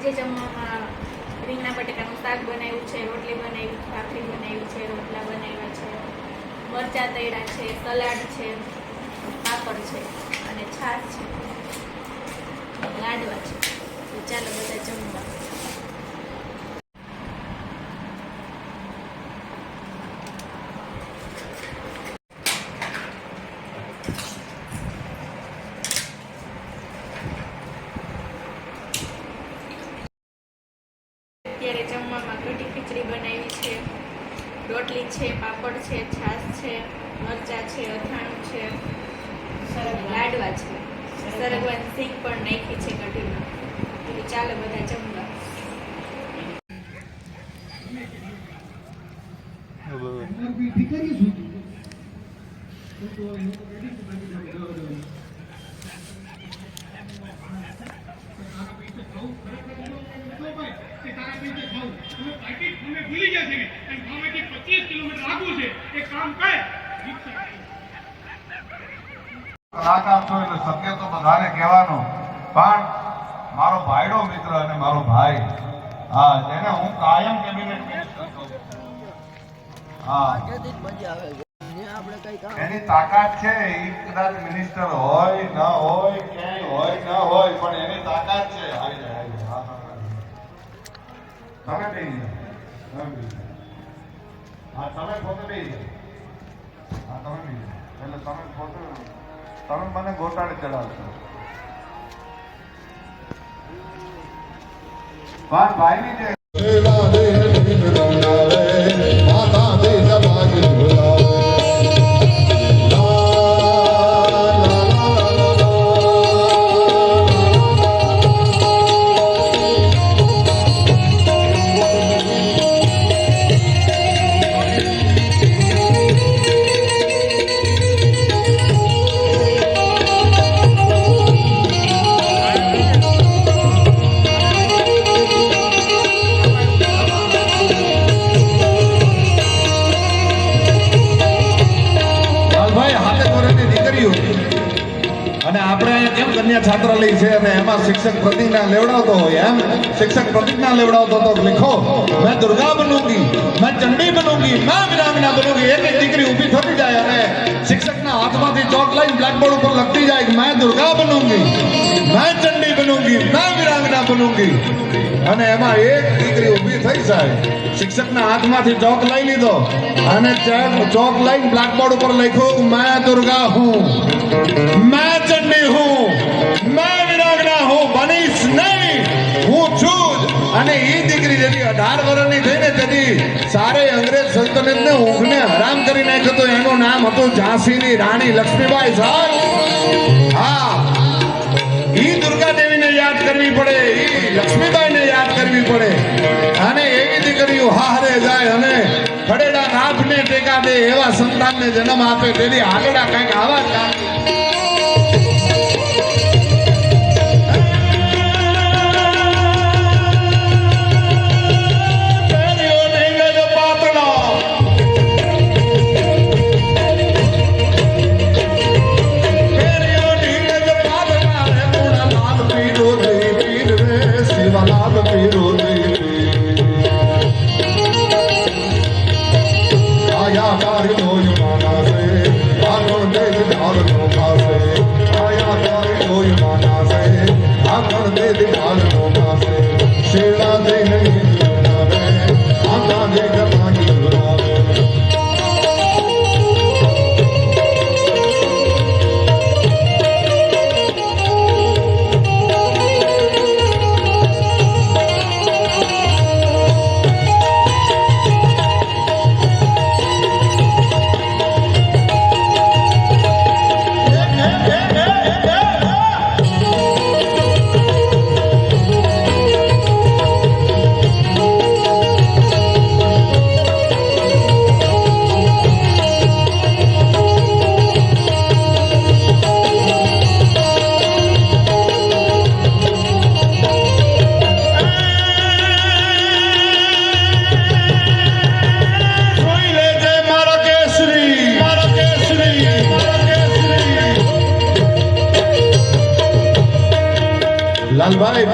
છે જમવામાં રીંગણા બટેકાનું શાક બનાવ્યું છે, રોટલી બનાવી, ભાખરી બનાવી છે, રોટલા બનાવ્યા છે, મરચાં તળ્યા છે, સલાડ છે, પાપડ છે અને છાશ છે, લાડવા છે. તો ચાલો બધા જમવા. અત્યારે જમવામાં કઢી ખીચડી બનાવી છે, રોટલી છે, પાપડ છે, છાશ છે, મરચાં છે, અથાણું છે, લાડવા છે, સરગવાની સીંગ પણ નાખી છે કઢીમાં. તો ચાલો બધા જમવા. કલાકાર છો એટલે સત્ય તો બધાને કહેવાનું, પણ મારો ભાઈડો મિત્ર અને મારો ભાઈ, હા, જેને હું કાયમ કેબિનેટ મિનિસ્ટર કહું, હા, એની તાકાત છે. એ કદાચ મિનિસ્ટર હોય ન હોય, ક્યાંય હોય ન હોય, પણ એની તાકાત છે. આવી જાય, આવી જાય. તમે બેસી જાઓ, હા, તમે પોતે બેસી જાઓ, હા, તમે બેસી જાઓ. એટલે તમે પોતે તમે મને ગોટાળે ચડાવશો. પણ ભાઈની જે છાત્રાલય છે અને એમાં શિક્ષક પ્રતિજ્ઞા લેવડાવતો હોય, એમ શિક્ષક પ્રતિજ્ઞા લેવડાવતો તો लिखो मैं दुर्गा बनूंगी, मैं चंडी बनूंगी, मैं वीरांगना बनूंगी. एक દીકરી ઊભી થતી જાય અને શિક્ષકના હાથમાંથી ચોક લઈને બ્લેકબોર્ડ ઉપર લખતી જાય કે मैं दुर्गा बनूंगी, मैं चंडी बनूंगी, मैं वीरांगना बनूंगी. અને એમાં એક દીકરી ઊભી થઈ જાય, શિક્ષકના હાથમાંથી ચોક લઈ લીધો અને ચોક લઈને બ્લેકબોર્ડ ઉપર લખ્યું मैं दुर्गा हूं, मैं चंडी हूं, मैं वीरांगना हूं, बनीश नहीं, હું છું. અને એ દીકરી જેથી 18 વર્ષની થઈને તેથી સારે અંગ્રેજ સલ્તનતને ઊંઘને હરામ કરી નાખ્યો તો એનું નામ હતું ઝાંસીની રાણી લક્ષ્મીબાઈ સાહેબ. હા, ઈ દુર્ગા દેવીને યાદ કરવી પડે, ઈ લક્ષ્મીબાઈને યાદ કરવી પડે. અને એવી દીકરીઓ હારે જાય અને ખડેડા નાભને ટેકા દે એવા સંતાનને જન્મ આપે. તેથી આગળ કંઈક આવા કામ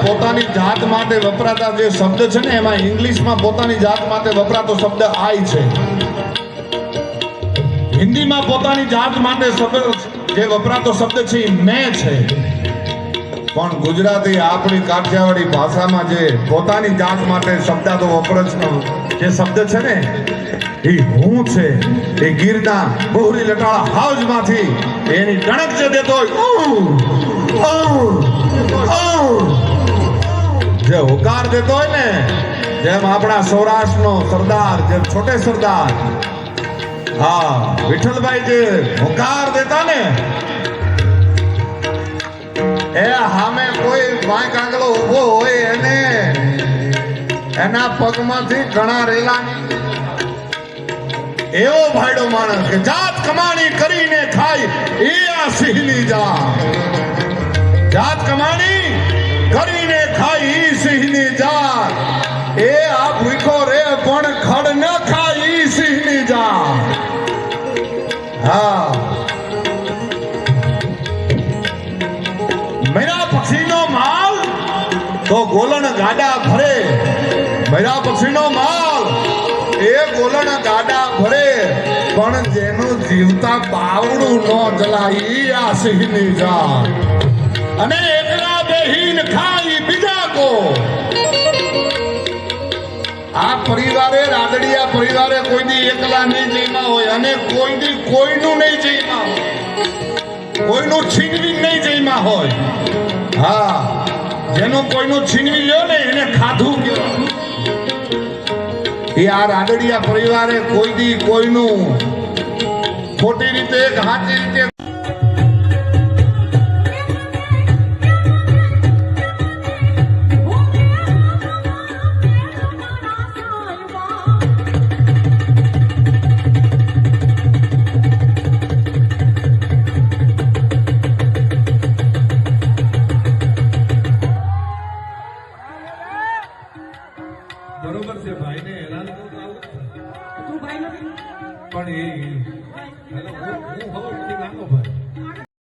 પોતાની જાત માટે વપરાતા જે શબ્દ છે ને એમાં ઇંગ્લિશમાં પોતાની જાત માટે વપરાતો શબ્દ આઈ છે, હિન્દીમાં પોતાની જાત માટે શબ્દ જે વપરાતો શબ્દ છે એ મેં છે, પણ ગુજરાતી આપણી કાઠિયાવાડી ભાષામાં જે પોતાની જાત માટે શબ્દાતો વપરાશનો જે શબ્દ છે ને એ હું છે. એ ગીરના બહુરી લટાળા હાઉસમાંથી એની ટણક જે દેતો હોય જે હોકાર દેતો હોય ને, જેમ આપણા સૌરાષ્ટ્રનો સરદાર જેમ છોટે સરદાર, હા વિઠ્ઠલભાઈ જે હોકાર દેતા ને, એ સામે કોઈ બાંક આગલો ઉભો હોય એને એના પગમાંથી ઘણા રેલા એવો ભાઈડો માણસ કે જાત કમાણી કરીને ખાય એ આ સિંહની જાત, જાત કમાણી કરીને ખાય ઈ સિંહની જાત, એ આ ભૂખો રે પણ ખડ ન ખાય ઈ સિંહની જાત. હા મેરા પક્ષીનો માલ તો ગોલણ ગાડા ભરે, મેરા પક્ષીનો માલ એ ગોલણ ગાડા ભરે, પણ જેનું જીવતા બાવડું ન જલાય ઈ આ સિંહની જાત. અને એકલા બેહીન ખાઈ બીજા કો, આ પરિવારે રાદડિયા પરિવારે કોઈ દી એકલા નહીં જઈમાં હોય અને કોઈ દી કોઈનું નહીં જઈમાં હોય, કોઈનું છીનવી નહીં જઈમાં હોય. હા જેનું કોઈનું છીનવી લ્યો ને એને ખાધું કહેવાય. એ આ રાદડિયા પરિવારે કોઈ દી કોઈનું ખોટી રીતે કે સાચી રીતે બરોબર છે ભાઈને હેરાન તો આવું જ થાય. તું ભાઈ નથી પણ એ હું હવે નથી નાનો ભાઈ.